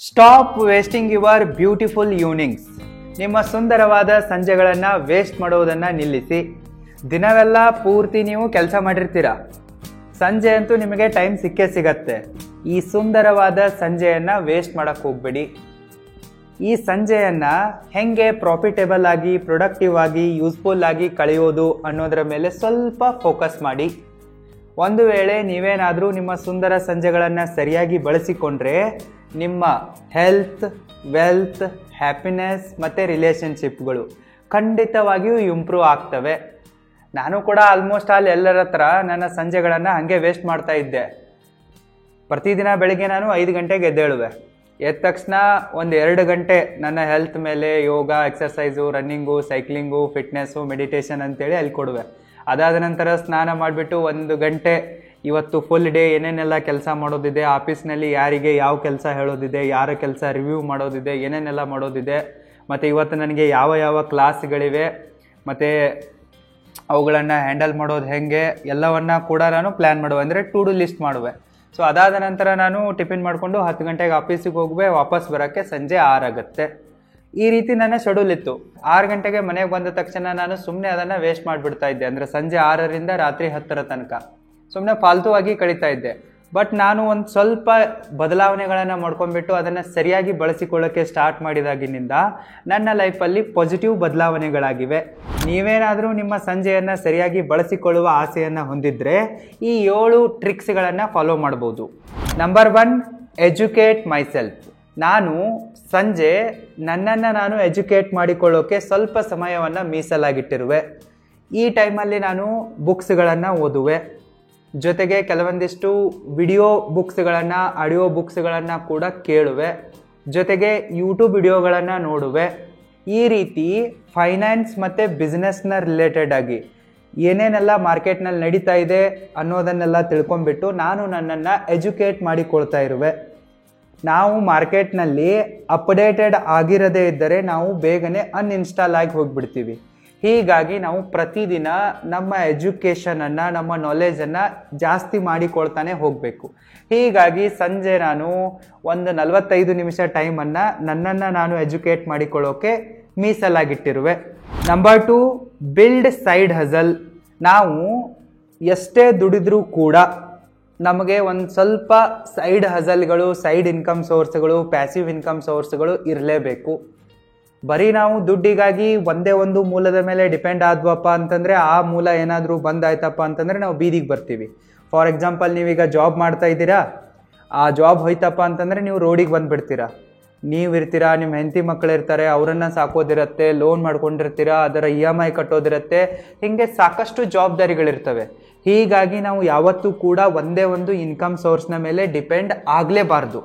Stop wasting your beautiful evenings. ನಿಮ್ಮ ಸುಂದರವಾದ ಸಂಜೆಗಳನ್ನು waste ಮಾಡೋದನ್ನು ನಿಲ್ಲಿಸಿ. ದಿನವೆಲ್ಲ ಪೂರ್ತಿ ನೀವು ಕೆಲಸ ಮಾಡಿರ್ತೀರ, ಸಂಜೆ ಅಂತೂ ನಿಮಗೆ ಟೈಮ್ ಸಿಕ್ಕೇ ಸಿಗತ್ತೆ. ಈ ಸುಂದರವಾದ ಸಂಜೆಯನ್ನು ವೇಸ್ಟ್ ಮಾಡೋಕ್ಕೆ ಹೋಗ್ಬೇಡಿ. ಈ ಸಂಜೆಯನ್ನು ಹೆಂಗೆ ಪ್ರಾಫಿಟೇಬಲ್ ಆಗಿ, ಪ್ರೊಡಕ್ಟಿವ್ ಆಗಿ, ಯೂಸ್ಫುಲ್ ಆಗಿ ಕಳೆಯೋದು ಅನ್ನೋದರ ಮೇಲೆ ಸ್ವಲ್ಪ ಫೋಕಸ್ ಮಾಡಿ. ಒಂದು ವೇಳೆ ನೀವೇನಾದರೂ ನಿಮ್ಮ ಸುಂದರ ಸಂಜೆಗಳನ್ನು ಸರಿಯಾಗಿ ಬಳಸಿಕೊಂಡ್ರೆ ನಿಮ್ಮ ಹೆಲ್ತ್, ವೆಲ್ತ್, ಹ್ಯಾಪಿನೆಸ್ ಮತ್ತು ರಿಲೇಷನ್ಶಿಪ್ಗಳು ಖಂಡಿತವಾಗಿಯೂ ಇಂಪ್ರೂವ್ ಆಗ್ತವೆ. ನಾನು ಕೂಡ ಆಲ್ಮೋಸ್ಟ್ ಎಲ್ಲರ ಹತ್ರ ನನ್ನ ಸಂಜೆಗಳನ್ನು ಹಾಗೆ ವೇಸ್ಟ್ ಮಾಡ್ತಾ ಇದ್ದೆ. ಪ್ರತಿದಿನ ಬೆಳಿಗ್ಗೆ ನಾನು 5 ಗಂಟೆಗೆ ಎದ್ದೇಳುವೆ. ಎದ್ದ ತಕ್ಷಣ ಒಂದು 2 ಗಂಟೆ ನನ್ನ ಹೆಲ್ತ್ ಮೇಲೆ yoga, exercise, running, cycling, fitness, meditation ಅಂತೇಳಿ ಅಲ್ಲಿ ಕೊಡುವೆ. ಅದಾದ ನಂತರ ಸ್ನಾನ ಮಾಡಿಬಿಟ್ಟು 1 ಗಂಟೆ ಇವತ್ತು ಫುಲ್ ಡೇ ಏನೇನೆಲ್ಲ ಕೆಲಸ ಮಾಡೋದಿದೆ, ಆಫೀಸ್ನಲ್ಲಿ ಯಾರಿಗೆ ಯಾವ ಕೆಲಸ ಹೇಳೋದಿದೆ, ಯಾರ ಕೆಲಸ ರಿವ್ಯೂ ಮಾಡೋದಿದೆ, ಏನೇನೆಲ್ಲ ಮಾಡೋದಿದೆ, ಮತ್ತು ಇವತ್ತು ನನಗೆ ಯಾವ ಯಾವ ಕ್ಲಾಸ್ಗಳಿವೆ ಮತ್ತು ಅವುಗಳನ್ನು ಹ್ಯಾಂಡಲ್ ಮಾಡೋದು ಹೇಗೆ ಎಲ್ಲವನ್ನು ಕೂಡ ನಾನು ಪ್ಲ್ಯಾನ್ ಮಾಡುವೆ, ಅಂದರೆ ಟು ಡು ಲಿಸ್ಟ್ ಮಾಡುವೆ. ಸೊ ಅದಾದ ನಂತರ ನಾನು ಟಿಫಿನ್ ಮಾಡಿಕೊಂಡು 10 ಗಂಟೆಗೆ ಆಫೀಸಿಗೆ ಹೋಗುವೆ. ವಾಪಸ್ ಬರೋಕ್ಕೆ ಸಂಜೆ 6 ಆಗುತ್ತೆ. ಈ ರೀತಿ ನನ್ನ ಶೆಡ್ಯೂಲ್ ಇತ್ತು. 6 ಗಂಟೆಗೆ ಮನೆಗೆ ಬಂದ ತಕ್ಷಣ ನಾನು ಸುಮ್ಮನೆ ಅದನ್ನು ವೇಸ್ಟ್ ಮಾಡಿಬಿಡ್ತಾ ಇದ್ದೆ. ಅಂದರೆ ಸಂಜೆ 6ರಿಂದ ರಾತ್ರಿ 10 ತನಕ ಸುಮ್ಮನೆ ಫಾಲ್ತುವಾಗಿ ಕಳೀತಾ ಇದ್ದೆ. ಬಟ್ ನಾನು ಒಂದು ಸ್ವಲ್ಪ ಬದಲಾವಣೆಗಳನ್ನು ಮಾಡ್ಕೊಂಡ್ಬಿಟ್ಟು ಅದನ್ನು ಸರಿಯಾಗಿ ಬಳಸಿಕೊಳ್ಳೋಕ್ಕೆ ಸ್ಟಾರ್ಟ್ ಮಾಡಿದಾಗಿನಿಂದ ನನ್ನ ಲೈಫಲ್ಲಿ ಪಾಸಿಟಿವ್ ಬದಲಾವಣೆಗಳಾಗಿವೆ. ನೀವೇನಾದರೂ ನಿಮ್ಮ ಸಂಜೆಯನ್ನು ಸರಿಯಾಗಿ ಬಳಸಿಕೊಳ್ಳುವ ಆಸೆಯನ್ನು ಹೊಂದಿದ್ರೆ ಈ 7 ಟ್ರಿಕ್ಸ್ಗಳನ್ನು ಫಾಲೋ ಮಾಡ್ಬೋದು. Number 1, educate myself. ನಾನು ಸಂಜೆ ನನ್ನನ್ನು ನಾನು ಎಜುಕೇಟ್ ಮಾಡಿಕೊಳ್ಳೋಕ್ಕೆ ಸ್ವಲ್ಪ ಸಮಯವನ್ನು ಮೀಸಲಾಗಿಟ್ಟಿರುವೆ. ಈ ಟೈಮಲ್ಲಿ ನಾನು ಬುಕ್ಸ್ಗಳನ್ನು ಓದುವೆ, ಜೊತೆಗೆ ಕೆಲವೊಂದಿಷ್ಟು ವಿಡಿಯೋ ಬುಕ್ಸ್ಗಳನ್ನು, ಆಡಿಯೋ ಬುಕ್ಸ್ಗಳನ್ನು ಕೂಡ ಕೇಳುವೆ, ಜೊತೆಗೆ ಯೂಟ್ಯೂಬ್ ವಿಡಿಯೋಗಳನ್ನು ನೋಡುವೆ. ಈ ರೀತಿ ಫೈನಾನ್ಸ್ ಮತ್ತು ಬಿಸ್ನೆಸ್ನ ರಿಲೇಟೆಡ್ ಆಗಿ ಏನೇನೆಲ್ಲ ಮಾರ್ಕೆಟ್ನಲ್ಲಿ ನಡೀತಾ ಇದೆ ಅನ್ನೋದನ್ನೆಲ್ಲ ತಿಳ್ಕೊಂಬಿಟ್ಟು ನಾನು ನನ್ನನ್ನು ಎಜುಕೇಟ್ ಮಾಡಿಕೊಳ್ತಾ ಇರುವೆ. ನಾವು ಮಾರ್ಕೆಟ್ನಲ್ಲಿ ಅಪ್ಡೇಟೆಡ್ ಆಗಿರದೇ ಇದ್ದರೆ ನಾವು ಬೇಗನೆ ಅನ್ಇನ್ಸ್ಟಾಲ್ ಆಗಿ ಹೋಗಿಬಿಡ್ತೀವಿ. ಹೀಗಾಗಿ ನಾವು ಪ್ರತಿದಿನ ನಮ್ಮ ಎಜುಕೇಷನನ್ನು, ನಮ್ಮ ನಾಲೆಜನ್ನು ಜಾಸ್ತಿ ಮಾಡಿಕೊಳ್ತಾನೆ ಹೋಗಬೇಕು. ಹೀಗಾಗಿ ಸಂಜೆ ನಾನು ಒಂದು 45 ನಿಮಿಷ ಟೈಮನ್ನು ನನ್ನನ್ನು ನಾನು ಎಜುಕೇಟ್ ಮಾಡಿಕೊಳ್ಳೋಕೆ ಮೀಸಲಾಗಿಟ್ಟಿರುವೆ. Number 2, build side hustle. ನಾವು ಎಷ್ಟೇ ದುಡಿದ್ರೂ ಕೂಡ ನಮಗೆ ಒಂದು ಸ್ವಲ್ಪ ಸೈಡ್ ಹಸಲ್ಗಳು, ಸೈಡ್ ಇನ್ಕಮ್ ಸೋರ್ಸ್ಗಳು, ಪ್ಯಾಸಿವ್ ಇನ್ಕಮ್ ಸೋರ್ಸ್ಗಳು ಇರಲೇಬೇಕು. ಬರೀ ನಾವು ದುಡ್ಡಿಗಾಗಿ ಒಂದೇ ಒಂದು ಮೂಲದ ಮೇಲೆ ಡಿಪೆಂಡ್ ಆದ್ವಪ್ಪ ಅಂತಂದರೆ, ಆ ಮೂಲ ಏನಾದರೂ ಬಂದಾಯ್ತಪ್ಪ ಅಂತಂದರೆ ನಾವು ಬೀದಿಗೆ ಬರ್ತೀವಿ. ಫಾರ್ ಎಕ್ಸಾಂಪಲ್, ನೀವೀಗ ಜಾಬ್ ಮಾಡ್ತಾ ಇದ್ದೀರಾ, ಆ ಜಾಬ್ ಹೋಯ್ತಪ್ಪ ಅಂತಂದರೆ ನೀವು ರೋಡಿಗೆ ಬಂದುಬಿಡ್ತೀರಾ. ನೀವಿರ್ತೀರಾ, ನಿಮ್ಮ ಹೆಂಡತಿ ಮಕ್ಕಳು ಇರ್ತಾರೆ, ಅವರನ್ನು ಸಾಕೋದಿರತ್ತೆ, ಲೋನ್ ಮಾಡ್ಕೊಂಡಿರ್ತೀರಾ, ಅದರ EMI ಕಟ್ಟೋದಿರತ್ತೆ, ಹೀಗೆ ಸಾಕಷ್ಟು ಜವಾಬ್ದಾರಿಗಳಿರ್ತವೆ. ಹೀಗಾಗಿ ನಾವು ಯಾವತ್ತೂ ಕೂಡ ಒಂದೇ ಒಂದು ಇನ್ಕಮ್ ಸೋರ್ಸ್ನ ಮೇಲೆ ಡಿಪೆಂಡ್ ಆಗಲೇಬಾರ್ದು.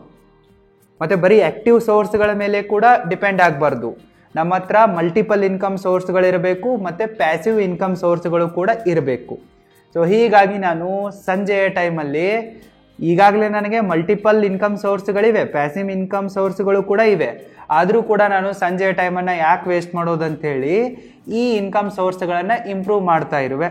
ಮತ್ತು ಬರೀ ಆ್ಯಕ್ಟಿವ್ ಸೋರ್ಸ್ಗಳ ಮೇಲೆ ಕೂಡ ಡಿಪೆಂಡ್ ಆಗಬಾರ್ದು. ನಮ್ಮ ಹತ್ರ ಮಲ್ಟಿಪಲ್ ಇನ್ಕಮ್ ಸೋರ್ಸ್ಗಳಿರಬೇಕು ಮತ್ತು ಪ್ಯಾಸಿವ್ ಇನ್ಕಮ್ ಸೋರ್ಸ್ಗಳು ಕೂಡ ಇರಬೇಕು. ಸೊ ಹೀಗಾಗಿ ನಾನು ಸಂಜೆಯ ಟೈಮಲ್ಲಿ ಈಗಾಗಲೇ ನನಗೆ ಮಲ್ಟಿಪಲ್ ಇನ್ಕಮ್ ಸೋರ್ಸ್ಗಳಿವೆ, ಪ್ಯಾಸಿವ್ ಇನ್ಕಮ್ ಸೋರ್ಸ್ಗಳು ಕೂಡ ಇವೆ. ಆದರೂ ಕೂಡ ನಾನು ಸಂಜೆಯ ಟೈಮನ್ನು ಯಾಕೆ ವೇಸ್ಟ್ ಮಾಡೋದಂಥೇಳಿ ಈ ಇನ್ಕಮ್ ಸೋರ್ಸ್ಗಳನ್ನು ಇಂಪ್ರೂವ್ ಮಾಡ್ತಾ ಇರುವೆ.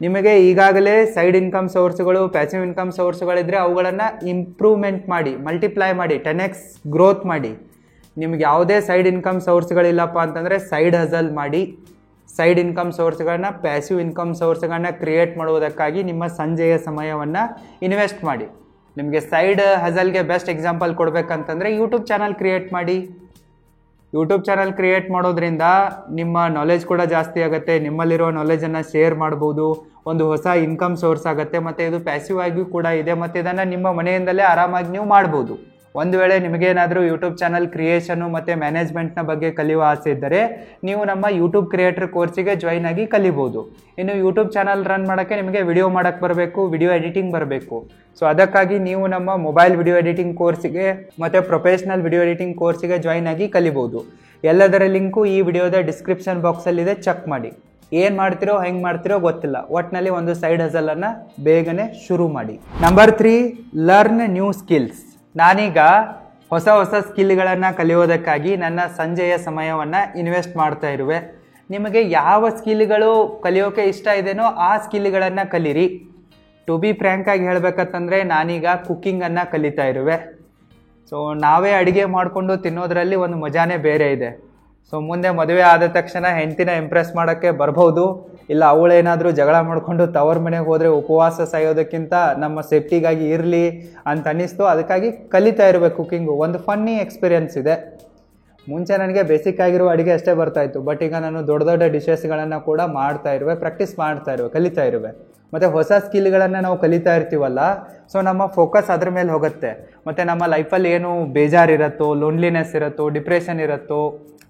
ನಿಮಗೆ ಈಗಾಗಲೇ ಸೈಡ್ ಇನ್ಕಮ್ ಸೋರ್ಸ್ಗಳು, ಪ್ಯಾಸಿವ್ ಇನ್ಕಮ್ ಸೋರ್ಸ್ಗಳಿದ್ರೆ ಅವುಗಳನ್ನು ಇಂಪ್ರೂವ್ಮೆಂಟ್ ಮಾಡಿ, ಮಲ್ಟಿಪ್ಲೈ ಮಾಡಿ, 10x ಗ್ರೋತ್ ಮಾಡಿ. ನಿಮ್ಗೆ ಯಾವುದೇ ಸೈಡ್ ಇನ್ಕಮ್ ಸೋರ್ಸ್ಗಳಿಲ್ಲಪ್ಪ ಅಂತಂದರೆ ಸೈಡ್ ಹಸಲ್ ಮಾಡಿ. ಸೈಡ್ ಇನ್ಕಮ್ ಸೋರ್ಸ್ಗಳನ್ನ, ಪ್ಯಾಸಿವ್ ಇನ್ಕಮ್ ಸೋರ್ಸ್ಗಳನ್ನ ಕ್ರಿಯೇಟ್ ಮಾಡುವುದಕ್ಕಾಗಿ ನಿಮ್ಮ ಸಂಜೆಯ ಸಮಯವನ್ನು ಇನ್ವೆಸ್ಟ್ ಮಾಡಿ. ನಿಮಗೆ ಸೈಡ್ ಹಸಲ್ಗೆ ಬೆಸ್ಟ್ ಎಕ್ಸಾಂಪಲ್ ಕೊಡಬೇಕಂತಂದರೆ ಯೂಟ್ಯೂಬ್ ಚಾನಲ್ ಕ್ರಿಯೇಟ್ ಮಾಡಿ. ಯೂಟ್ಯೂಬ್ ಚಾನಲ್ ಕ್ರಿಯೇಟ್ ಮಾಡೋದ್ರಿಂದ ನಿಮ್ಮ ನಾಲೆಜ್ ಕೂಡ ಜಾಸ್ತಿ ಆಗುತ್ತೆ, ನಿಮ್ಮಲ್ಲಿರೋ ನಾಲೆಜನ್ನು ಶೇರ್ ಮಾಡ್ಬೋದು, ಒಂದು ಹೊಸ ಇನ್ಕಮ್ ಸೋರ್ಸ್ ಆಗುತ್ತೆ, ಮತ್ತು ಇದು ಪ್ಯಾಸಿವ್ ಆಗಿಯೂ ಕೂಡ ಇದೆ, ಮತ್ತು ಇದನ್ನು ನಿಮ್ಮ ಮನೆಯಿಂದಲೇ ಆರಾಮಾಗಿ ನೀವು ಮಾಡ್ಬೋದು. ಒಂದು ವೇಳೆ ನಿಮಗೇನಾದರೂ ಯೂಟ್ಯೂಬ್ ಚಾನಲ್ ಕ್ರಿಯೇಷನು ಮತ್ತು ಮ್ಯಾನೇಜ್ಮೆಂಟ್ನ ಬಗ್ಗೆ ಕಲಿಯುವ ಆಸೆ ಇದ್ದರೆ ನೀವು ನಮ್ಮ ಯೂಟ್ಯೂಬ್ ಕ್ರಿಯೇಟರ್ ಕೋರ್ಸಿಗೆ ಜಾಯ್ನ್ ಆಗಿ ಕಲಿಬೋದು. ಇನ್ನು ಯೂಟ್ಯೂಬ್ ಚಾನಲ್ ರನ್ ಮಾಡೋಕ್ಕೆ ನಿಮಗೆ ವಿಡಿಯೋ ಮಾಡೋಕ್ಕೆ ಬರಬೇಕು, ವಿಡಿಯೋ ಎಡಿಟಿಂಗ್ ಬರಬೇಕು. ಸೊ ಅದಕ್ಕಾಗಿ ನೀವು ನಮ್ಮ ಮೊಬೈಲ್ ವಿಡಿಯೋ ಎಡಿಟಿಂಗ್ ಕೋರ್ಸಿಗೆ ಮತ್ತು ಪ್ರೊಫೆಷ್ನಲ್ ವಿಡಿಯೋ ಎಡಿಟಿಂಗ್ ಕೋರ್ಸಿಗೆ ಜಾಯ್ನ್ ಆಗಿ ಕಲಿಬೋದು. ಎಲ್ಲದರ ಲಿಂಕು ಈ ವಿಡಿಯೋದ ಡಿಸ್ಕ್ರಿಪ್ಷನ್ ಬಾಕ್ಸಲ್ಲಿದೆ, ಚೆಕ್ ಮಾಡಿ. ಏನು ಮಾಡ್ತಿರೋ, ಹೆಂಗೆ ಮಾಡ್ತಿರೋ ಗೊತ್ತಿಲ್ಲ, ಒಟ್ಟಿನಲ್ಲಿ ಒಂದು ಸೈಡ್ ಹಸಲನ್ನು ಬೇಗನೆ ಶುರು ಮಾಡಿ. Number 3, learn new skills. ನಾನೀಗ ಹೊಸ ಹೊಸ ಸ್ಕಿಲ್ಗಳನ್ನು ಕಲಿಯೋದಕ್ಕಾಗಿ ನನ್ನ ಸಂಜೆಯ ಸಮಯವನ್ನು ಇನ್ವೆಸ್ಟ್ ಮಾಡ್ತಾ ಇರುವೆ. ನಿಮಗೆ ಯಾವ ಸ್ಕಿಲ್ಗಳು ಕಲಿಯೋಕೆ ಇಷ್ಟ ಇದೆಯೋ ಆ ಸ್ಕಿಲ್ಗಳನ್ನು ಕಲೀರಿ. ಟು ಬಿ ಫ್ರ್ಯಾಂಕ್ ಆಗಿ ಹೇಳಬೇಕಂತಂದರೆ ನಾನೀಗ ಕುಕ್ಕಿಂಗನ್ನು ಕಲಿತಾ ಇರುವೆ. ಸೊ ನಾವೇ ಅಡುಗೆ ಮಾಡಿಕೊಂಡು ತಿನ್ನೋದ್ರಲ್ಲಿ ಒಂದು ಮಜಾನೇ ಬೇರೆ ಇದೆ. ಸೊ ಮುಂದೆ ಮದುವೆ ಆದ ತಕ್ಷಣ ಹೆಂಡತಿನ ಇಂಪ್ರೆಸ್ ಮಾಡೋಕ್ಕೆ ಬರ್ಬೋದು, ಇಲ್ಲ ಅವಳೇನಾದರೂ ಜಗಳ ಮಾಡಿಕೊಂಡು ತವ್ರ ಮನೆಗೆ ಹೋದರೆ ಉಪವಾಸ ಸಾಯೋದಕ್ಕಿಂತ ನಮ್ಮ ಸೇಫ್ಟಿಗಾಗಿ ಇರಲಿ ಅಂತ ಅನ್ನಿಸ್ತು. ಅದಕ್ಕಾಗಿ ಕಲಿತಾ ಇರಬೇಕು ಕುಕ್ಕಿಂಗು. ಒಂದು ಫನ್ನಿ ಎಕ್ಸ್ಪೀರಿಯನ್ಸ್ ಇದೆ. ಮುಂಚೆ ನನಗೆ ಬೇಸಿಕ್ ಆಗಿರೋ ಅಡುಗೆ ಅಷ್ಟೇ ಬರ್ತಾಯಿತ್ತು, ಬಟ್ ಈಗ ನಾನು ದೊಡ್ಡ ದೊಡ್ಡ ಡಿಶಸ್ಗಳನ್ನು ಕೂಡ ಮಾಡ್ತಾ ಇರುವೆ, ಪ್ರಾಕ್ಟೀಸ್ ಮಾಡ್ತಾ ಇರುವೆ, ಕಲಿತಾ ಇರುವೆ. ಮತ್ತು ಹೊಸ ಸ್ಕಿಲ್ಗಳನ್ನು ನಾವು ಕಲಿತಾ ಇರ್ತೀವಲ್ಲ, ಸೊ ನಮ್ಮ ಫೋಕಸ್ ಅದ್ರ ಮೇಲೆ ಹೋಗುತ್ತೆ. ಮತ್ತು ನಮ್ಮ ಲೈಫಲ್ಲಿ ಏನು ಬೇಜಾರಿರುತ್ತೋ, ಲೋನ್ಲಿನೆಸ್ ಇರುತ್ತೋ, ಡಿಪ್ರೆಷನ್ ಇರುತ್ತೋ,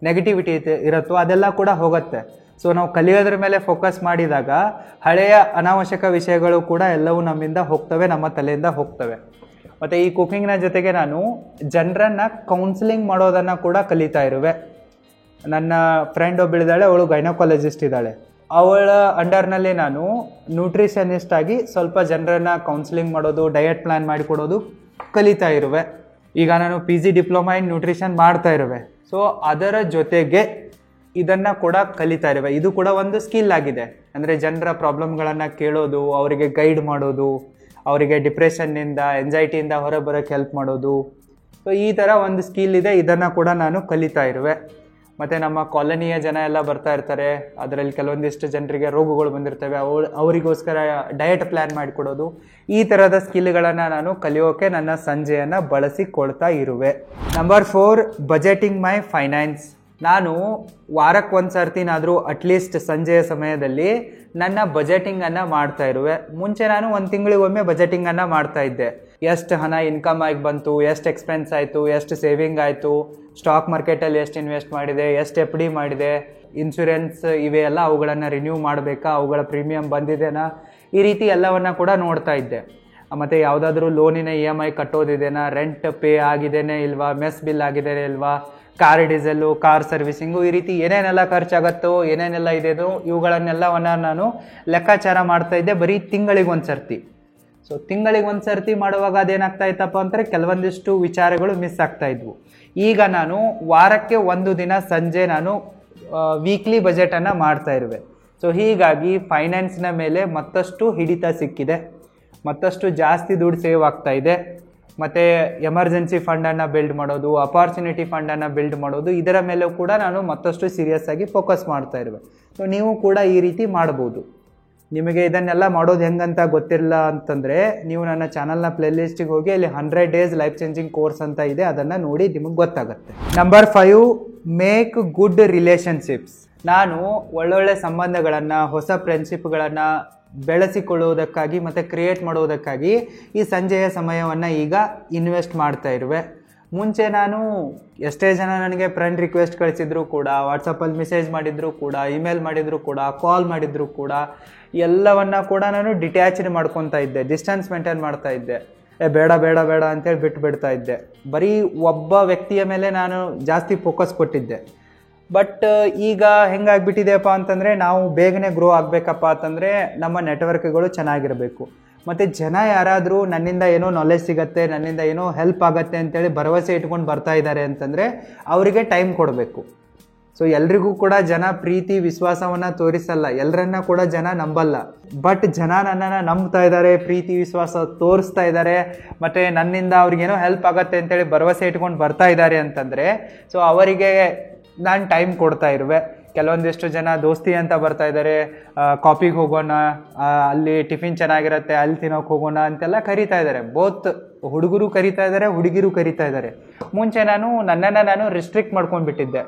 ನೆಗೆಟಿವಿಟಿ ಇರುತ್ತೋ ಅದೆಲ್ಲ ಕೂಡ ಹೋಗುತ್ತೆ. ಸೊ ನಾವು ಕಲಿಯೋದ್ರ ಮೇಲೆ ಫೋಕಸ್ ಮಾಡಿದಾಗ ಹಳೆಯ ಅನಾವಶ್ಯಕ ವಿಷಯಗಳು ಕೂಡ ಎಲ್ಲವೂ ನಮ್ಮಿಂದ ಹೋಗ್ತವೆ, ನಮ್ಮ ತಲೆಯಿಂದ ಹೋಗ್ತವೆ. ಮತ್ತು ಈ ಕುಕ್ಕಿಂಗ್ನ ಜೊತೆಗೆ ನಾನು ಜನರನ್ನು ಕೌನ್ಸಿಲಿಂಗ್ ಮಾಡೋದನ್ನು ಕೂಡ ಕಲಿತಾ ಇರುವೆ. ನನ್ನ ಫ್ರೆಂಡ್ ಒಬ್ಬಳಿದ್ದಾಳೆ, ಅವಳು ಗೈನಕಾಲಜಿಸ್ಟ್ ಇದ್ದಾಳೆ. ಅವಳ ಅಂಡರ್ನಲ್ಲಿ ನಾನು ನ್ಯೂಟ್ರಿಷನಿಸ್ಟ್ ಆಗಿ ಸ್ವಲ್ಪ ಜನರನ್ನು ಕೌನ್ಸಿಲಿಂಗ್ ಮಾಡೋದು, ಡಯಟ್ ಪ್ಲ್ಯಾನ್ ಮಾಡಿಕೊಡೋದು ಕಲಿತಾ ಇರುವೆ. ಈಗ ನಾನು PG ಡಿಪ್ಲೊಮಾ ಇನ್ ನ್ಯೂಟ್ರಿಷನ್ ಮಾಡ್ತಾ ಇರುವೆ. ಸೊ ಅದರ ಜೊತೆಗೆ ಇದನ್ನು ಕೂಡ ಕಲಿತಾ ಇರುವೆ. ಇದು ಕೂಡ ಒಂದು ಸ್ಕಿಲ್ ಆಗಿದೆ. ಅಂದರೆ ಜನರ ಪ್ರಾಬ್ಲಮ್ಗಳನ್ನು ಕೇಳೋದು, ಅವರಿಗೆ ಗೈಡ್ ಮಾಡೋದು, ಅವರಿಗೆ ಡಿಪ್ರೆಷನ್ನಿಂದ, ಎಂಜೈಟಿಯಿಂದ ಹೊರಬರೋಕ್ಕೆ ಹೆಲ್ಪ್ ಮಾಡೋದು. ಸೊ ಈ ಥರ ಒಂದು ಸ್ಕಿಲ್ ಇದೆ, ಇದನ್ನು ಕೂಡ ನಾನು ಕಲಿತಾ ಇರುವೆ. ಮತ್ತು ನಮ್ಮ ಕಾಲೋನಿಯ ಜನ ಎಲ್ಲ ಬರ್ತಾ ಇರ್ತಾರೆ, ಅದರಲ್ಲಿ ಕೆಲವೊಂದಿಷ್ಟು ಜನರಿಗೆ ರೋಗಗಳು ಬಂದಿರ್ತವೆ, ಅವರಿಗೋಸ್ಕರ ಡಯಟ್ ಪ್ಲ್ಯಾನ್ ಮಾಡಿಕೊಡೋದು. ಈ ಥರದ ಸ್ಕಿಲ್ಗಳನ್ನು ನಾನು ಕಲಿಯೋಕೆ ನನ್ನ ಸಂಜೆಯನ್ನು ಬಳಸಿಕೊಳ್ತಾ ಇರುವೆ. ನಂಬರ್ 4, ಬಜೆಟಿಂಗ್ ಮೈ ಫೈನಾನ್ಸ್. ನಾನು ವಾರಕ್ಕೆ ಒಂದು ಸರ್ತಿನಾದರೂ ಅಟ್ಲೀಸ್ಟ್ ಸಂಜೆಯ ಸಮಯದಲ್ಲಿ ನನ್ನ ಬಜೆಟಿಂಗನ್ನು ಮಾಡ್ತಾ ಇರುವೆ. ಮುಂಚೆ ನಾನು ಒಂದು ತಿಂಗಳಿಗೊಮ್ಮೆ ಬಜೆಟಿಂಗನ್ನು ಮಾಡ್ತಾ ಇದ್ದೆ. ಎಷ್ಟು ಹಣ ಇನ್ಕಮ್ ಆಗಿ ಬಂತು, ಎಷ್ಟು ಎಕ್ಸ್ಪೆನ್ಸ್ ಆಯಿತು, ಎಷ್ಟು ಸೇವಿಂಗ್ ಆಯಿತು, ಸ್ಟಾಕ್ ಮಾರ್ಕೆಟಲ್ಲಿ ಎಷ್ಟು ಇನ್ವೆಸ್ಟ್ ಮಾಡಿದೆ, ಎಷ್ಟು FD ಮಾಡಿದೆ, ಇನ್ಶೂರೆನ್ಸ್ ಇವೆ ಎಲ್ಲ ಅವುಗಳನ್ನು ರಿನ್ಯೂ ಮಾಡಬೇಕಾ, ಅವುಗಳ ಪ್ರೀಮಿಯಮ್ ಬಂದಿದೆನಾ, ಈ ರೀತಿ ಎಲ್ಲವನ್ನು ಕೂಡ ನೋಡ್ತಾ ಇದ್ದೆ. ಮತ್ತು ಯಾವುದಾದ್ರೂ ಲೋನಿನ EMI ಕಟ್ಟೋದಿದೆನಾ, ರೆಂಟ್ ಪೇ ಆಗಿದೇನೆ ಇಲ್ವಾ, ಮೆಸ್ ಬಿಲ್ ಆಗಿದೇನೆ ಇಲ್ವಾ, ಕಾರ್ ಡೀಸೆಲ್ಲು, ಕಾರ್ ಸರ್ವಿಸಿಂಗು, ಈ ರೀತಿ ಏನೇನೆಲ್ಲ ಖರ್ಚಾಗತ್ತೋ, ಏನೇನೆಲ್ಲ ಇದೆಯೋ ಇವುಗಳನ್ನೆಲ್ಲವನ್ನು ನಾನು ಲೆಕ್ಕಾಚಾರ ಮಾಡ್ತಾ ಇದ್ದೆ ಬರೀ ತಿಂಗಳಿಗೊಂದು ಸರ್ತಿ. ಸೊ ತಿಂಗಳಿಗೊಂದು ಸರ್ತಿ ಮಾಡುವಾಗ ಅದೇನಾಗ್ತಾ ಇತ್ತಪ್ಪ ಅಂದರೆ ಕೆಲವೊಂದಿಷ್ಟು ವಿಚಾರಗಳು ಮಿಸ್ ಆಗ್ತಾ ಇದ್ವು. ಈಗ ನಾನು ವಾರಕ್ಕೆ ಒಂದು ದಿನ ಸಂಜೆ ನಾನು ವೀಕ್ಲಿ ಬಜೆಟನ್ನು ಮಾಡ್ತಾ ಇರುವೆ. ಸೊ ಹೀಗಾಗಿ ಫೈನಾನ್ಸ್ನ ಮೇಲೆ ಮತ್ತಷ್ಟು ಹಿಡಿತ ಸಿಕ್ಕಿದೆ, ಮತ್ತಷ್ಟು ಜಾಸ್ತಿ ದುಡ್ಡು ಸೇವ್ ಆಗ್ತಾ ಇದೆ. ಮತ್ತು ಎಮರ್ಜೆನ್ಸಿ ಫಂಡನ್ನು ಬಿಲ್ಡ್ ಮಾಡೋದು, ಅಪಾರ್ಚುನಿಟಿ ಫಂಡನ್ನು ಬಿಲ್ಡ್ ಮಾಡೋದು, ಇದರ ಮೇಲೂ ಕೂಡ ನಾನು ಮತ್ತಷ್ಟು ಸೀರಿಯಸ್ ಆಗಿ ಫೋಕಸ್ ಮಾಡ್ತಾ ಇರುವೆ. ಸೊ ನೀವು ಕೂಡ ಈ ರೀತಿ ಮಾಡ್ಬೋದು. ನಿಮಗೆ ಇದನ್ನೆಲ್ಲ ಮಾಡೋದು ಹೆಂಗಂತ ಗೊತ್ತಿರಲ್ಲ ಅಂತಂದರೆ ನೀವು ನನ್ನ ಚಾನಲ್ನ ಪ್ಲೇಲಿಸ್ಟಿಗೆ ಹೋಗಿ ಅಲ್ಲಿ 100 days ಲೈಫ್ ಚೇಂಜಿಂಗ್ ಕೋರ್ಸ್ ಅಂತ ಇದೆ, ಅದನ್ನು ನೋಡಿ ನಿಮಗೆ ಗೊತ್ತಾಗುತ್ತೆ. Number 5, make good relationships. ನಾನು ಒಳ್ಳೊಳ್ಳೆ ಸಂಬಂಧಗಳನ್ನು, ಹೊಸ ಫ್ರೆಂಡ್ಶಿಪ್ಗಳನ್ನು ಬೆಳೆಸಿಕೊಳ್ಳುವುದಕ್ಕಾಗಿ ಮತ್ತು ಕ್ರಿಯೇಟ್ ಮಾಡುವುದಕ್ಕಾಗಿ ಈ ಸಂಜೆಯ ಸಮಯವನ್ನು ಈಗ ಇನ್ವೆಸ್ಟ್ ಮಾಡ್ತಾ ಇರುವೆ. ಮುಂಚೆ ನಾನು ಎಷ್ಟೇ ಜನ ನನಗೆ ಫ್ರೆಂಡ್ ರಿಕ್ವೆಸ್ಟ್ ಕಳಿಸಿದ್ರು ಕೂಡ, ವಾಟ್ಸಪ್ಪಲ್ಲಿ ಮೆಸೇಜ್ ಮಾಡಿದ್ರು ಕೂಡ, ಇಮೇಲ್ ಮಾಡಿದ್ರು ಕೂಡ, ಕಾಲ್ ಮಾಡಿದ್ರು ಕೂಡ, ಎಲ್ಲವನ್ನ ಕೂಡ ನಾನು ಡಿಟ್ಯಾಚ್ಡ್ ಮಾಡ್ಕೊತಾ ಇದ್ದೆ, ಡಿಸ್ಟೆನ್ಸ್ ಮೇಂಟೈನ್ ಮಾಡ್ತಾ ಇದ್ದೆ. ಬೇಡ ಬೇಡ ಬೇಡ ಅಂತೇಳಿ ಬಿಟ್ಬಿಡ್ತಾ ಇದ್ದೆ. ಬರೀ ಒಬ್ಬ ವ್ಯಕ್ತಿಯ ಮೇಲೆ ನಾನು ಜಾಸ್ತಿ ಫೋಕಸ್ ಕೊಟ್ಟಿದ್ದೆ. ಬಟ್ ಈಗ ಹೆಂಗಾಗ್ಬಿಟ್ಟಿದೆಯಪ್ಪ ಅಂತಂದರೆ, ನಾವು ಬೇಗನೆ ಗ್ರೋ ಆಗಬೇಕಪ್ಪ ಅಂತಂದರೆ ನಮ್ಮ ನೆಟ್ವರ್ಕ್ಗಳು ಚೆನ್ನಾಗಿರಬೇಕು. ಮತ್ತು ಜನ ಯಾರಾದರೂ ನನ್ನಿಂದ ಏನೋ ನಾಲೆಜ್ ಸಿಗತ್ತೆ, ನನ್ನಿಂದ ಏನೋ ಹೆಲ್ಪ್ ಆಗತ್ತೆ ಅಂತೇಳಿ ಭರವಸೆ ಇಟ್ಕೊಂಡು ಬರ್ತಾ ಇದ್ದಾರೆ ಅಂತಂದರೆ ಅವರಿಗೆ ಟೈಮ್ ಕೊಡಬೇಕು. ಸೊ ಎಲ್ರಿಗೂ ಕೂಡ ಜನ ಪ್ರೀತಿ ವಿಶ್ವಾಸವನ್ನು ತೋರಿಸಲ್ಲ, ಎಲ್ಲರನ್ನ ಕೂಡ ಜನ ನಂಬಲ್ಲ. ಬಟ್ ಜನ ನನ್ನನ್ನು ನಂಬ್ತಾ ಇದ್ದಾರೆ, ಪ್ರೀತಿ ವಿಶ್ವಾಸ ತೋರಿಸ್ತಾ ಇದ್ದಾರೆ, ಮತ್ತು ನನ್ನಿಂದ ಅವ್ರಿಗೇನೋ ಹೆಲ್ಪ್ ಆಗತ್ತೆ ಅಂತೇಳಿ ಭರವಸೆ ಇಟ್ಕೊಂಡು ಬರ್ತಾ ಇದ್ದಾರೆ ಅಂತಂದರೆ ಸೊ ಅವರಿಗೆ ನಾನು ಟೈಮ್ ಕೊಡ್ತಾ ಇರುವೆ. ಕೆಲವೊಂದಿಷ್ಟು ಜನ ದೋಸ್ತಿ ಅಂತ ಬರ್ತಾ ಇದ್ದಾರೆ, ಕಾಪಿಗೆ ಹೋಗೋಣ, ಅಲ್ಲಿ ಟಿಫಿನ್ ಚೆನ್ನಾಗಿರುತ್ತೆ, ಅಲ್ಲಿ ತಿನ್ನೋಕೆ ಹೋಗೋಣ ಅಂತೆಲ್ಲ ಕರಿತಾ ಇದ್ದಾರೆ. ಬೋತ್ ಹುಡುಗರು ಕರಿತಾ ಇದ್ದಾರೆ, ಹುಡುಗಿರು ಕರಿತಾ ಇದ್ದಾರೆ. ಮುಂಚೆ ನನ್ನನ್ನು ನಾನು ರಿಸ್ಟ್ರಿಕ್ಟ್ ಮಾಡ್ಕೊಂಡ್ಬಿಟ್ಟಿದ್ದೆ.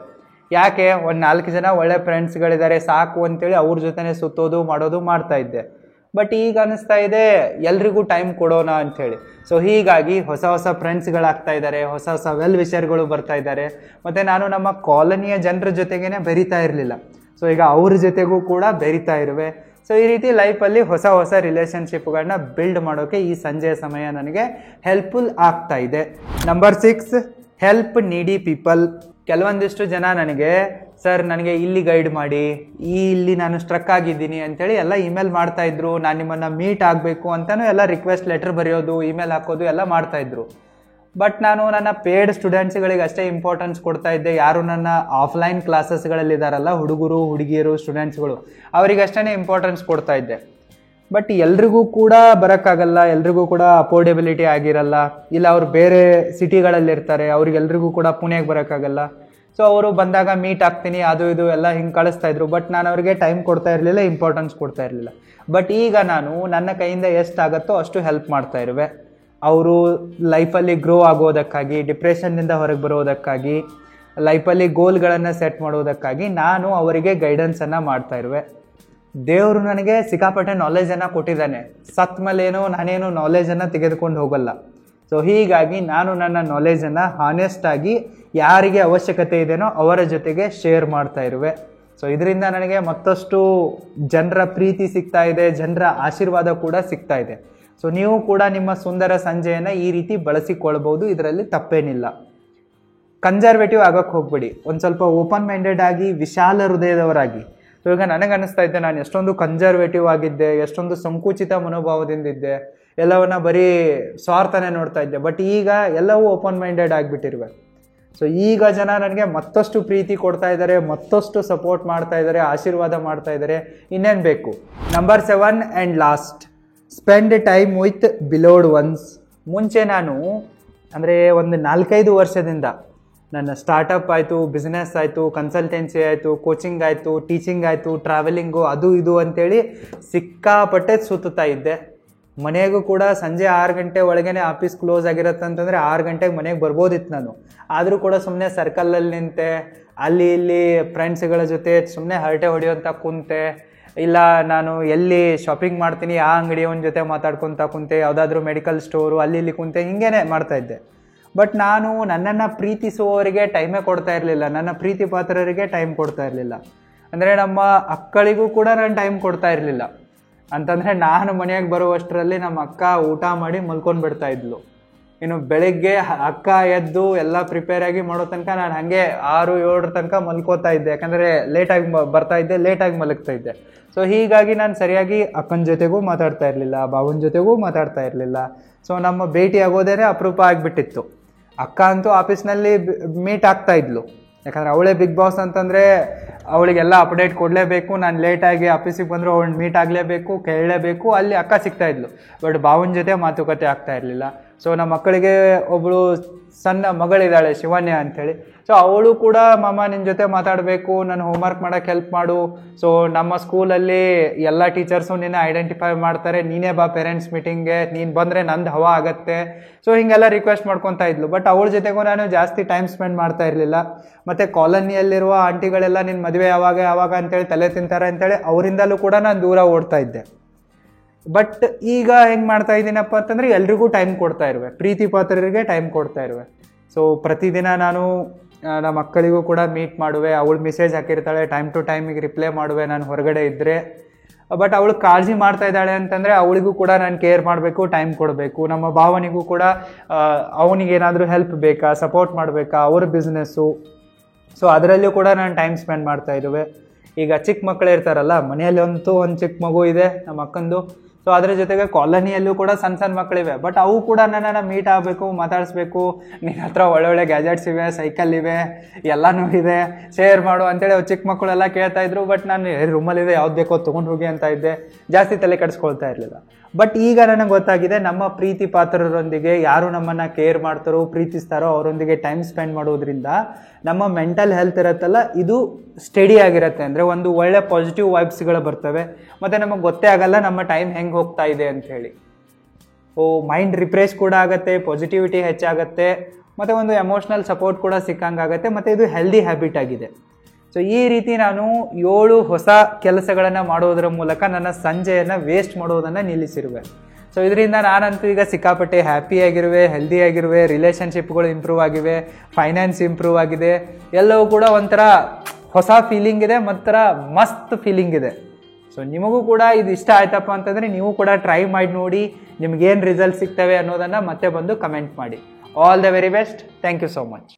ಯಾಕೆ, ಒಂದು 4 ಜನ ಒಳ್ಳೆ ಫ್ರೆಂಡ್ಸ್ಗಳಿದ್ದಾರೆ ಸಾಕು ಅಂತೇಳಿ ಅವ್ರ ಜೊತೆ ಸುತ್ತೋದು ಮಾಡೋದು ಮಾಡ್ತಾ ಇದ್ದೆ. ಬಟ್ ಈಗ ಅನ್ನಿಸ್ತಾ ಇದೆ ಎಲ್ರಿಗೂ ಟೈಮ್ ಕೊಡೋಣ ಅಂಥೇಳಿ. ಸೊ ಹೀಗಾಗಿ ಹೊಸ ಹೊಸ ಫ್ರೆಂಡ್ಸ್ಗಳಾಗ್ತಾ ಇದ್ದಾರೆ, ಹೊಸ ಹೊಸ ವೆಲ್ ವಿಷರ್ಗಳು ಬರ್ತಾ ಇದ್ದಾರೆ. ಮತ್ತು ನಾನು ನಮ್ಮ ಕಾಲೋನಿಯ ಜನರ ಜೊತೆಗೇ ಬೆರೀತಾ ಇರಲಿಲ್ಲ. ಸೊ ಈಗ ಅವ್ರ ಜೊತೆಗೂ ಕೂಡ ಬೆರೀತಾ ಇರುವೆ. ಸೊ ಈ ರೀತಿ ಲೈಫಲ್ಲಿ ಹೊಸ ಹೊಸ ರಿಲೇಷನ್ಶಿಪ್ಗಳನ್ನ ಬಿಲ್ಡ್ ಮಾಡೋಕ್ಕೆ ಈ ಸಂಜೆಯ ಸಮಯ ನನಗೆ ಹೆಲ್ಪ್ಫುಲ್ ಆಗ್ತಾ ಇದೆ. ನಂಬರ್ 6, ಹೆಲ್ಪ್ ನೀಡಿ ಪೀಪಲ್. ಕೆಲವೊಂದಿಷ್ಟು ಜನ ನನಗೆ, ಸರ್ ನನಗೆ ಇಲ್ಲಿ ಗೈಡ್ ಮಾಡಿ, ಇಲ್ಲಿ ನಾನು ಸ್ಟ್ರಕ್ ಆಗಿದ್ದೀನಿ ಅಂತೇಳಿ ಎಲ್ಲ ಇಮೇಲ್ ಮಾಡ್ತಾಯಿದ್ರು. ನಾನು ನಿಮ್ಮನ್ನು ಮೀಟ್ ಆಗಬೇಕು ಅಂತಲೂ ಎಲ್ಲ ರಿಕ್ವೆಸ್ಟ್ ಲೆಟರ್ ಬರೆಯೋದು, ಇಮೇಲ್ ಹಾಕೋದು ಎಲ್ಲ ಮಾಡ್ತಾಯಿದ್ರು. ಬಟ್ ನಾನು ನನ್ನ ಪೇಯ್ಡ್ ಸ್ಟೂಡೆಂಟ್ಸ್ಗಳಿಗೆ ಅಷ್ಟೇ ಇಂಪಾರ್ಟೆನ್ಸ್ ಕೊಡ್ತಾ ಇದ್ದೆ. ಯಾರು ನನ್ನ ಆಫ್ಲೈನ್ ಕ್ಲಾಸಸ್ಗಳಲ್ಲಿದ್ದಾರಲ್ಲ, ಹುಡುಗರು ಹುಡುಗಿಯರು ಸ್ಟೂಡೆಂಟ್ಸ್ಗಳು, ಅವರಿಗಷ್ಟೇ ಇಂಪಾರ್ಟೆನ್ಸ್ ಕೊಡ್ತಾ ಇದ್ದೆ. ಬಟ್ ಎಲ್ರಿಗೂ ಕೂಡ ಬರೋಕ್ಕಾಗಲ್ಲ, ಎಲ್ರಿಗೂ ಕೂಡ ಅಫೋರ್ಡೆಬಿಲಿಟಿ ಆಗಿರಲ್ಲ, ಇಲ್ಲ ಅವ್ರು ಬೇರೆ ಸಿಟಿಗಳಲ್ಲಿ ಇರ್ತಾರೆ, ಅವ್ರಿಗೆಲ್ರಿಗೂ ಕೂಡ ಪುಣೆಗೆ ಬರೋಕ್ಕಾಗಲ್ಲ. ಸೊ ಅವರು ಬಂದಾಗ ಮೀಟ್ ಆಗ್ತೀನಿ ಅದು ಇದು ಎಲ್ಲ ಹಿಂಗೆ ಕಳಿಸ್ತಾ ಇದ್ರು. ಬಟ್ ನಾನು ಅವ್ರಿಗೆ ಟೈಮ್ ಕೊಡ್ತಾ ಇರಲಿಲ್ಲ, ಇಂಪಾರ್ಟೆನ್ಸ್ ಕೊಡ್ತಾ ಇರಲಿಲ್ಲ. ಬಟ್ ಈಗ ನಾನು ನನ್ನ ಕೈಯಿಂದ ಎಷ್ಟಾಗುತ್ತೋ ಅಷ್ಟು ಹೆಲ್ಪ್ ಮಾಡ್ತಾ ಇರುವೆ. ಅವರು ಲೈಫಲ್ಲಿ ಗ್ರೋ ಆಗೋದಕ್ಕಾಗಿ, ಡಿಪ್ರೆಷನ್ನಿಂದ ಹೊರಗೆ ಬರೋದಕ್ಕಾಗಿ, ಲೈಫಲ್ಲಿ ಗೋಲ್ಗಳನ್ನು ಸೆಟ್ ಮಾಡೋದಕ್ಕಾಗಿ ನಾನು ಅವರಿಗೆ ಗೈಡೆನ್ಸನ್ನು ಮಾಡ್ತಾ ಇರುವೆ. ದೇವರು ನನಗೆ ಸಿಕ್ಕಾಪಟ್ಟೆ ನಾಲೆಜನ್ನು ಕೊಟ್ಟಿದ್ದಾನೆ. ಸತ್ ಮೇಲೇನೋ ನಾನೇನು ನಾಲೆಜನ್ನು ತೆಗೆದುಕೊಂಡು ಹೋಗಲ್ಲ. ಸೊ ಹೀಗಾಗಿ ನಾನು ನನ್ನ ನಾಲೆಜನ್ನು ಹಾನೆಸ್ಟಾಗಿ ಯಾರಿಗೆ ಅವಶ್ಯಕತೆ ಇದೆಯೋ ಅವರ ಜೊತೆಗೆ ಶೇರ್ ಮಾಡ್ತಾ ಇರುವೆ. ಸೊ ಇದರಿಂದ ನನಗೆ ಮತ್ತಷ್ಟು ಜನರ ಪ್ರೀತಿ ಸಿಗ್ತಾ ಇದೆ, ಜನರ ಆಶೀರ್ವಾದ ಕೂಡ ಸಿಗ್ತಾ ಇದೆ. ಸೊ ನೀವು ಕೂಡ ನಿಮ್ಮ ಸುಂದರ ಸಂಜೆಯನ್ನು ಈ ರೀತಿ ಬಳಸಿಕೊಳ್ಬೋದು, ಇದರಲ್ಲಿ ತಪ್ಪೇನಿಲ್ಲ. ಕನ್ಸರ್ವೇಟಿವ್ ಆಗೋಕ್ಕೆ ಹೋಗ್ಬೇಡಿ, ಒಂದು ಸ್ವಲ್ಪ ಓಪನ್ ಮೈಂಡೆಡ್ ಆಗಿ ವಿಶಾಲ ಹೃದಯದವರಾಗಿ. ಸೊ ಈಗ ನನಗನ್ನಿಸ್ತಾ ಇದ್ದೆ ನಾನು ಎಷ್ಟೊಂದು ಕನ್ಸರ್ವೇಟಿವ್ ಆಗಿದ್ದೆ, ಎಷ್ಟೊಂದು ಸಂಕುಚಿತ ಮನೋಭಾವದಿಂದ ಇದ್ದೆ, ಎಲ್ಲವನ್ನ ಬರೀ ಸ್ವಾರ್ಥನೇ ನೋಡ್ತಾ ಇದ್ದೆ. ಬಟ್ ಈಗ ಎಲ್ಲವೂ ಓಪನ್ ಮೈಂಡೆಡ್ ಆಗಿಬಿಟ್ಟಿರುವೆ. ಸೊ ಈಗ ಜನ ನನಗೆ ಮತ್ತಷ್ಟು ಪ್ರೀತಿ ಕೊಡ್ತಾ ಇದ್ದಾರೆ, ಮತ್ತಷ್ಟು ಸಪೋರ್ಟ್ ಮಾಡ್ತಾ ಇದ್ದಾರೆ, ಆಶೀರ್ವಾದ ಮಾಡ್ತಾ ಇದ್ದಾರೆ. ಇನ್ನೇನು ಬೇಕು? Number 7 and last, spend time with beloved ones. ಮುಂಚೆ ನಾನು ಅಂದರೆ ಒಂದು 4-5 ವರ್ಷದಿಂದ ನನ್ನ ಸ್ಟಾರ್ಟಪ್ ಆಯಿತು, ಬಿಸ್ನೆಸ್ ಆಯಿತು, ಕನ್ಸಲ್ಟೆನ್ಸಿ ಆಯಿತು, ಕೋಚಿಂಗ್ ಆಯಿತು, ಟೀಚಿಂಗ್ ಆಯಿತು, ಟ್ರಾವೆಲಿಂಗು, ಅದು ಇದು ಅಂಥೇಳಿ ಸಿಕ್ಕಾಪಟ್ಟೆ ಸುತ್ತಾ ಇದ್ದೆ. ಮನೆಗೂ ಕೂಡ ಸಂಜೆ 6 ಗಂಟೆ ಒಳಗೇ ಆಫೀಸ್ ಕ್ಲೋಸ್ ಆಗಿರುತ್ತೆ ಅಂತಂದರೆ 6 ಗಂಟೆಗೆ ಮನೆಗೆ ಬರ್ಬೋದಿತ್ತು ನಾನು. ಆದರೂ ಕೂಡ ಸುಮ್ಮನೆ ಸರ್ಕಲಲ್ಲಿ ನಿಂತೆ, ಅಲ್ಲಿ ಇಲ್ಲಿ ಫ್ರೆಂಡ್ಸ್ಗಳ ಜೊತೆ ಸುಮ್ಮನೆ ಹರಟೆ ಹೊಡೆಯೋಂಥ ಕುಂತೆ, ಇಲ್ಲ ನಾನು ಎಲ್ಲಿ ಶಾಪಿಂಗ್ ಮಾಡ್ತೀನಿ ಆ ಅಂಗಡಿಯವನ ಜೊತೆ ಮಾತಾಡ್ಕೊತ ಕುಂತೆ, ಯಾವುದಾದ್ರೂ ಮೆಡಿಕಲ್ ಸ್ಟೋರು ಅಲ್ಲಿ ಇಲ್ಲಿ ಕುಂತೆ, ಹಿಂಗೇನೆ ಮಾಡ್ತಾಯಿದ್ದೆ. ಬಟ್ ನಾನು ನನ್ನನ್ನು ಪ್ರೀತಿಸುವವರಿಗೆ ಟೈಮೇ ಕೊಡ್ತಾ ಇರಲಿಲ್ಲ, ನನ್ನ ಪ್ರೀತಿ ಪಾತ್ರರಿಗೆ ಟೈಮ್ ಕೊಡ್ತಾ ಇರಲಿಲ್ಲ. ಅಂದರೆ ನಮ್ಮ ಅಕ್ಕಳಿಗೂ ಕೂಡ ನಾನು ಟೈಮ್ ಕೊಡ್ತಾ ಇರಲಿಲ್ಲ. ಅಂತಂದರೆ ನಾನು ಮನೆಯಾಗ ಬರುವಷ್ಟರಲ್ಲಿ ನಮ್ಮ ಅಕ್ಕ ಊಟ ಮಾಡಿ ಮಲ್ಕೊಂಡು ಬಿಡ್ತಾ ಇದ್ಲು. ಇನ್ನು ಬೆಳಗ್ಗೆ ಅಕ್ಕ ಎದ್ದು ಎಲ್ಲ ಪ್ರಿಪೇರಾಗಿ ಮಾಡೋ ತನಕ ನಾನು ಹಾಗೆ 6-7 ತನಕ ಮಲ್ಕೋತಾ ಇದ್ದೆ. ಯಾಕಂದರೆ ಲೇಟಾಗಿ ಬರ್ತಾ ಇದ್ದೆ, ಲೇಟಾಗಿ ಮಲಗ್ತಾ ಇದ್ದೆ. ಸೊ ಹೀಗಾಗಿ ನಾನು ಸರಿಯಾಗಿ ಅಕ್ಕನ ಜೊತೆಗೂ ಮಾತಾಡ್ತಾ ಇರಲಿಲ್ಲ, ಭಾವನ ಜೊತೆಗೂ ಮಾತಾಡ್ತಾ ಇರಲಿಲ್ಲ. ಸೊ ನಮ್ಮ ಭೇಟಿ ಆಗೋದೇ ಅಪರೂಪ ಆಗಿಬಿಟ್ಟಿತ್ತು. ಅಕ್ಕ ಅಂತೂ ಆಫೀಸ್ನಲ್ಲಿ ಮೀಟ್ ಆಗ್ತಾ ಇದ್ಲು, ಯಾಕಂದರೆ ಅವಳೇ ಬಿಗ್ ಬಾಸ್ ಅಂತಂದರೆ ಅವಳಿಗೆಲ್ಲ ಅಪ್ಡೇಟ್ ಕೊಡಲೇಬೇಕು. ನಾನು ಲೇಟಾಗಿ ಆಫೀಸಿಗೆ ಬಂದರೂ ಅವಳು ಮೀಟ್ ಆಗಲೇಬೇಕು, ಕೇಳಲೇಬೇಕು. ಅಲ್ಲಿ ಅಕ್ಕ ಸಿಗ್ತಾ ಇದ್ಲು. ಬಟ್ ಭಾವನ ಜೊತೆ ಮಾತುಕತೆ ಆಗ್ತಾ ಇರಲಿಲ್ಲ. ಸೊ ನಮ್ಮ ಮಕ್ಕಳಿಗೆ ಒಬ್ಬಳು ಸಣ್ಣ ಮಗಳಿದ್ದಾಳೆ ಶಿವನ್ಯ ಅಂಥೇಳಿ. ಸೊ ಅವಳು ಕೂಡ ಮಾಮ ನಿನ್ನ ಜೊತೆ ಮಾತಾಡಬೇಕು, ನಾನು ಹೋಮ್ವರ್ಕ್ ಮಾಡೋಕ್ಕೆ ಹೆಲ್ಪ್ ಮಾಡು, ಸೊ ನಮ್ಮ ಸ್ಕೂಲಲ್ಲಿ ಎಲ್ಲ ಟೀಚರ್ಸು ನಿನ್ನ ಐಡೆಂಟಿಫೈ ಮಾಡ್ತಾರೆ, ನೀನೇ ಬಾ ಪೇರೆಂಟ್ಸ್ ಮೀಟಿಂಗ್ಗೆ, ನೀನು ಬಂದರೆ ನಂದು ಹವಾ ಆಗತ್ತೆ. ಸೊ ಹೀಗೆಲ್ಲ ರಿಕ್ವೆಸ್ಟ್ ಮಾಡ್ಕೊತಾ ಇದ್ಲು. ಬಟ್ ಅವಳ ಜೊತೆಗೂ ನಾನು ಜಾಸ್ತಿ ಟೈಮ್ ಸ್ಪೆಂಡ್ ಮಾಡ್ತಾ ಇರಲಿಲ್ಲ. ಮತ್ತು ಕಾಲೋನಿಯಲ್ಲಿರುವ ಆಂಟಿಗಳೆಲ್ಲ ನಿನ್ನ ಮದುವೆ ಯಾವಾಗ ಅಂತೇಳಿ ತಲೆ ತಿಂತಾರೆ ಅಂತೇಳಿ ಅವರಿಂದಲೂ ಕೂಡ ನಾನು ದೂರ ಓಡ್ತಾ ಇದ್ದೆ. ಬಟ್ ಈಗ ಹೆಂಗೆ ಮಾಡ್ತಾ ಇದ್ದೀನಪ್ಪ ಅಂತಂದರೆ ಎಲ್ರಿಗೂ ಟೈಮ್ ಕೊಡ್ತಾ ಇರುವೆ, ಪ್ರೀತಿ ಪಾತ್ರರಿಗೆ ಟೈಮ್ ಕೊಡ್ತಾ ಇರುವೆ. ಸೊ ಪ್ರತಿದಿನ ನಾನು ನಮ್ಮ ಮಕ್ಕಳಿಗೂ ಕೂಡ ಮೀಟ್ ಮಾಡುವೆ. ಅವಳು ಮೆಸೇಜ್ ಹಾಕಿರ್ತಾಳೆ, ಟೈಮ್ ಟು ಟೈಮಿಗೆ ರಿಪ್ಲೈ ಮಾಡುವೆ ನಾನು ಹೊರಗಡೆ ಇದ್ದರೆ. ಬಟ್ ಅವಳು ಕಾಳಜಿ ಮಾಡ್ತಾ ಇದ್ದಾಳೆ ಅಂತಂದರೆ ಅವಳಿಗೂ ಕೂಡ ನಾನು ಕೇರ್ ಮಾಡಬೇಕು, ಟೈಮ್ ಕೊಡಬೇಕು. ನಮ್ಮ ಭಾವನಿಗೂ ಕೂಡ ಅವನಿಗೇನಾದರೂ ಹೆಲ್ಪ್ ಬೇಕಾ, ಸಪೋರ್ಟ್ ಮಾಡಬೇಕಾ, ಅವ್ರ ಬಿಸ್ನೆಸ್ಸು, ಸೊ ಅದರಲ್ಲೂ ಕೂಡ ನಾನು ಟೈಮ್ ಸ್ಪೆಂಡ್ ಮಾಡ್ತಾ ಇರುವೆ. ಈಗ ಚಿಕ್ಕ ಮಕ್ಕಳು ಇರ್ತಾರಲ್ಲ, ಮನೆಯಲ್ಲಿ ಒಂದು ಚಿಕ್ಕ ಮಗು ಇದೆ ನಮ್ಮ ಅಕ್ಕಂದು. ಸೊ ಅದರ ಜೊತೆಗೆ ಕಾಲೋನಿಯಲ್ಲೂ ಕೂಡ ಸಣ್ಣ ಮಕ್ಕಳಿವೆ. ಬಟ್ ಅವು ಕೂಡ ನನ್ನನ್ನು ಮೀಟ್ ಆಗಬೇಕು, ಮಾತಾಡಿಸ್ಬೇಕು, ನಿನ್ನ ಹತ್ರ ಒಳ್ಳೊಳ್ಳೆ ಗ್ಯಾಜೆಟ್ಸ್ ಇವೆ, ಸೈಕಲ್ ಇವೆ, ಎಲ್ಲನೂ ಇದೆ, ಶೇರ್ ಮಾಡು ಅಂತೇಳಿ ಅವು ಚಿಕ್ಕ ಮಕ್ಕಳೆಲ್ಲ ಕೇಳ್ತಾಯಿದ್ರು. ಬಟ್ ನಾನು ರೂಮಲ್ಲಿದೆ, ಯಾವ್ದು ಬೇಕೋ ತೊಗೊಂಡು ಹೋಗಿ ಅಂತ ಇದ್ದೆ, ಜಾಸ್ತಿ ತಲೆ ಕೆಡಿಸ್ಕೊಳ್ತಾ ಇರಲಿಲ್ಲ. ಬಟ್ ಈಗ ನನಗೆ ಗೊತ್ತಾಗಿದೆ, ನಮ್ಮ ಪ್ರೀತಿ ಪಾತ್ರರೊಂದಿಗೆ ಯಾರು ನಮ್ಮನ್ನು ಕೇರ್ ಮಾಡ್ತಾರೋ, ಪ್ರೀತಿಸ್ತಾರೋ ಅವರೊಂದಿಗೆ ಟೈಮ್ ಸ್ಪೆಂಡ್ ಮಾಡೋದ್ರಿಂದ ನಮ್ಮ ಮೆಂಟಲ್ ಹೆಲ್ತ್ ಇರುತ್ತಲ್ಲ, ಇದು ಸ್ಟಡಿ ಆಗಿರುತ್ತೆ. ಅಂದರೆ ಒಂದು ಒಳ್ಳೆ ಪಾಸಿಟಿವ್ ವೈಬ್ಸ್ಗಳು ಬರ್ತವೆ. ಮತ್ತು ನಮಗೆ ಗೊತ್ತೇ ಆಗಲ್ಲ ನಮ್ಮ ಟೈಮ್ ಹೆಂಗೆ ಹೋಗ್ತಾ ಇದೆ ಅಂಥೇಳಿ. ಮೈಂಡ್ ರಿಫ್ರೆಶ್ ಕೂಡ ಆಗುತ್ತೆ, ಪಾಸಿಟಿವಿಟಿ ಹೆಚ್ಚಾಗುತ್ತೆ, ಮತ್ತು ಒಂದು ಎಮೋಷ್ನಲ್ ಸಪೋರ್ಟ್ ಕೂಡ ಸಿಕ್ಕಂಗಾಗುತ್ತೆ. ಮತ್ತು ಇದು ಹೆಲ್ದಿ ಹ್ಯಾಬಿಟ್ ಆಗಿದೆ. ಸೊ ಈ ರೀತಿ ನಾನು 7 ಹೊಸ ಕೆಲಸಗಳನ್ನು ಮಾಡೋದರ ಮೂಲಕ ನನ್ನ ಸಂಜೆಯನ್ನು ವೇಸ್ಟ್ ಮಾಡೋದನ್ನು ನಿಲ್ಲಿಸಿರುವೆ. ಸೊ ಇದರಿಂದ ನಾನಂತೂ ಈಗ ಸಿಕ್ಕಾಪಟ್ಟೆ ಹ್ಯಾಪಿಯಾಗಿರುವೆ, ಹೆಲ್ದಿಯಾಗಿರುವೆ, ರಿಲೇಷನ್ಶಿಪ್ಗಳು ಇಂಪ್ರೂವ್ ಆಗಿವೆ, ಫೈನಾನ್ಸ್ ಇಂಪ್ರೂವ್ ಆಗಿದೆ, ಎಲ್ಲವೂ ಕೂಡ ಒಂಥರ ಹೊಸ ಫೀಲಿಂಗ್ ಇದೆ, ಒಂಥರ ಮಸ್ತ್ ಫೀಲಿಂಗ್ ಇದೆ. ಸೊ ನಿಮಗೂ ಕೂಡ ಇದು ಇಷ್ಟ ಆಯ್ತಪ್ಪ ಅಂತಂದರೆ ನೀವು ಕೂಡ ಟ್ರೈ ಮಾಡಿ ನೋಡಿ, ನಿಮಗೇನು ರಿಸಲ್ಟ್ ಸಿಗ್ತವೆ ಅನ್ನೋದನ್ನು ಮತ್ತೆ ಬಂದು ಕಮೆಂಟ್ ಮಾಡಿ. All the very best. Thank you so much.